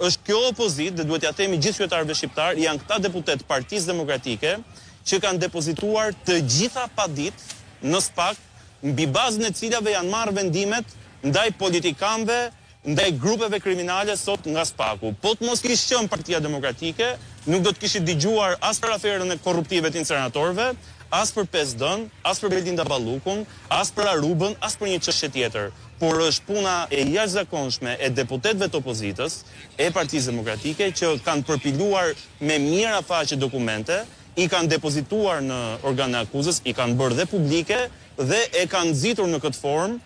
është kjo opozit, dhe duhet ja themi gjithë qytetarëve shqiptar, janë këta deputet Partisë Demokratike që kanë depozituar të gjitha padit në SPAK, mbi bazën e cilave janë marrë vendimet ndaj politikanëve, ndaj grupeve kriminale sot nga SPAK-u. Po të mos kishte qenë Partia Demokratike, nuk do të kishit dëgjuar as për aferën e korruptive të inceneratorëve, as për PSD-n, as për Belinda Ballukun, as për Arubën, as për një çështje tjetër. Por është puna e jashtëzakonshme e deputetëve të opozitës, e Partisë Demokratike, që kanë përpiluar me mira faqe dokumente, i kanë depozituar në organet e akuzës, i kanë bërë dhe publike, dhe e kanë nxitur në këtë formë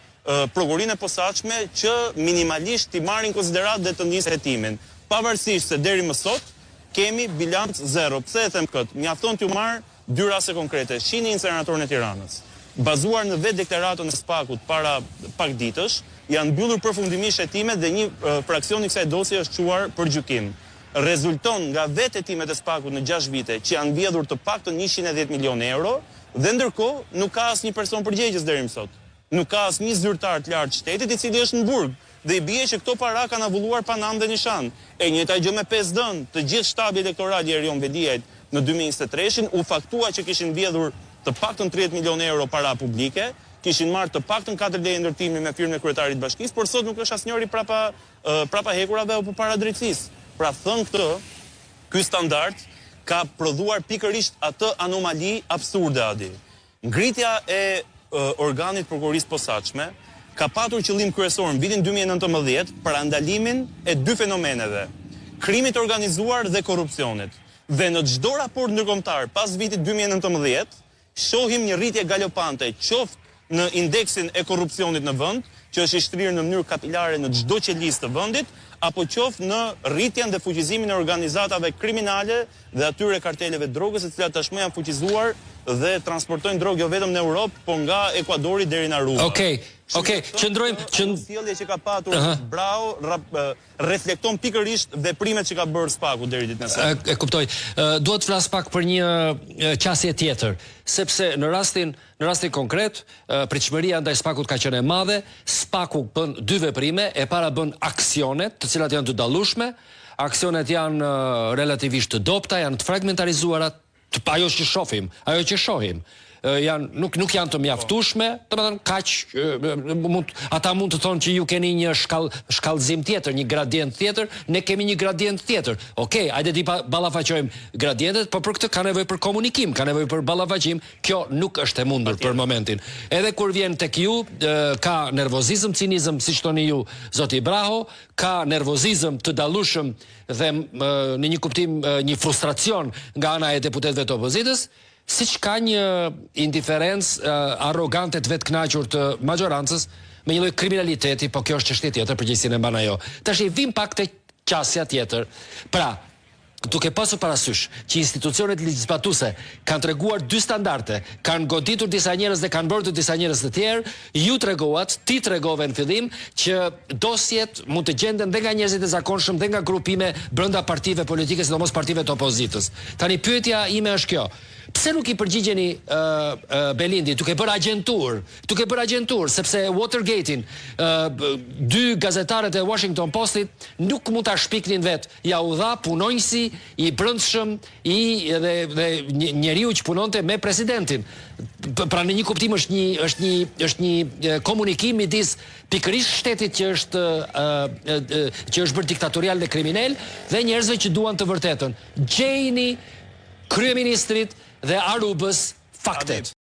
prokurinë e posaçme që minimalisht t'i marrin konsiderat dhe të nisë hetimin. Pavarësisht se deri më sot kemi bilanc zero. Pse e them këtë? Mjafton t'ju marr dy raste konkrete. Shihni inceneratorin e Tiranës. Bazuar në vetë deklaratën e SPAK-ut para pak ditësh, janë mbyllur përfundimisht hetimet dhe një fraksion i kësaj dosje është çuar për gjykim. Rezulton nga vetë hetimet e SPAK-ut në 6 vite që janë vjedhur të paktën 110 milionë euro, dhe ndërkohë nuk ka asnjë person përgjegjës deri më sot. Nuk ka asnjë zyrtar të lartë shtetit i cili është në burg. Dhe i bie që këto para kanë avulluar pa namë dhe nishan. E njëjta gjë me PSD-n, të gjithë shtabi elektoral i Erion Vediajt në 2023 u faktua që kishin vjedhur të paktën 30 milionë euro para publike, kishin marrë të paktën 4 leje ndërtimi me firmën e kryetarit bashkisë, por sot nuk është asnjëri prapa hekurave apo para drejtësisë. Pra thënë këtë, ky standard ka prodhuar pikërisht atë anomali absurde Adi. Ngritja e organit prokurisë posaçme ka patur qëllim kryesor në vitin 2019 për ndalimin e dy fenomeneve: krimit organizuar dhe korrupsionit. Dhe në çdo raport ndërkombëtar pas vitit 2019 shohim një rritje galopante, qoftë në indeksin e korrupsionit në vend, që është i shtrirë në mënyrë kapilare në çdo qelisë të vendit, apo qoftë në rritjen dhe fuqizimin e organizatave kriminale dhe atyre karteleve drogës, të cilat tashmë janë fuqizuar dhe transportojnë drogë jo vetëm në Europë, por nga Ekuadori deri në Aruba. Okej, qëndrojmë sjellja që ka patur Brau reflekton pikërisht veprimet që ka bërë SPAK-u deri ditën e sotme. E kuptoj. Duhet të flas pak për një qasje tjetër, sepse në rastin konkret, pritshmëria ndaj SPAK-ut ka qenë e madhe. SPAK-u bën dy veprime, e para bën aksionet, të cilat janë të dallueshme. Aksionet janë relativisht të dobta, janë të fragmentarizuara, ajo që shohim. Nuk janë të mjaftueshme, domethënë kaq ata mund të thonë që ju keni një shkallëzim tjetër, një gradient tjetër, ne kemi një gradient tjetër. Okej, hajde ti ballafaqojmë gradientet, por për këtë ka nevojë për komunikim, ka nevojë për ballafaqim. Kjo nuk është e mundur për momentin. Edhe kur vjen tek ju, ka nervozizëm, cinizëm, siç thoni ju, zoti Braho, ka nervozizëm të dallueshëm dhe në një kuptim një frustracion nga ana e deputetëve të opozitës, siç ka një indiferencë arrogante të vetkënaqur të majorancës me një lloj kriminaliteti, po kjo është çështje tjetër, përgjegjësinë e mban ajo. Tash i vim pak te qasja tjetër. Pra, duke pasur parasysh që institucionet legjizlatuese kanë treguar dy standarde, kanë goditur disa njerëz dhe kanë bërë disa njerëz të tjerë, ju treguat, ti tregove në fillim që dosjet mund të gjenden dhe nga njerëzit e zakonshëm dhe nga grupime brenda partive politike, sidomos partive të opozitës. Tani pyetja ime është kjo: pse nuk i përgjigjeni Belindi, duke bërë agjentur, sepse Watergate-in, dy gazetarët e Washington Postit nuk mund ta shpiknin vet. Ja u dha punonjësi i brendshëm dhe njeriu që punonte me presidentin. Pra në një kuptim është një komunikim midis pikërisht shtetit që është bërë diktatorial dhe kriminal dhe njerëzve që duan të vërtetën. Gjejini kryeministrit dhe Arubës faktet.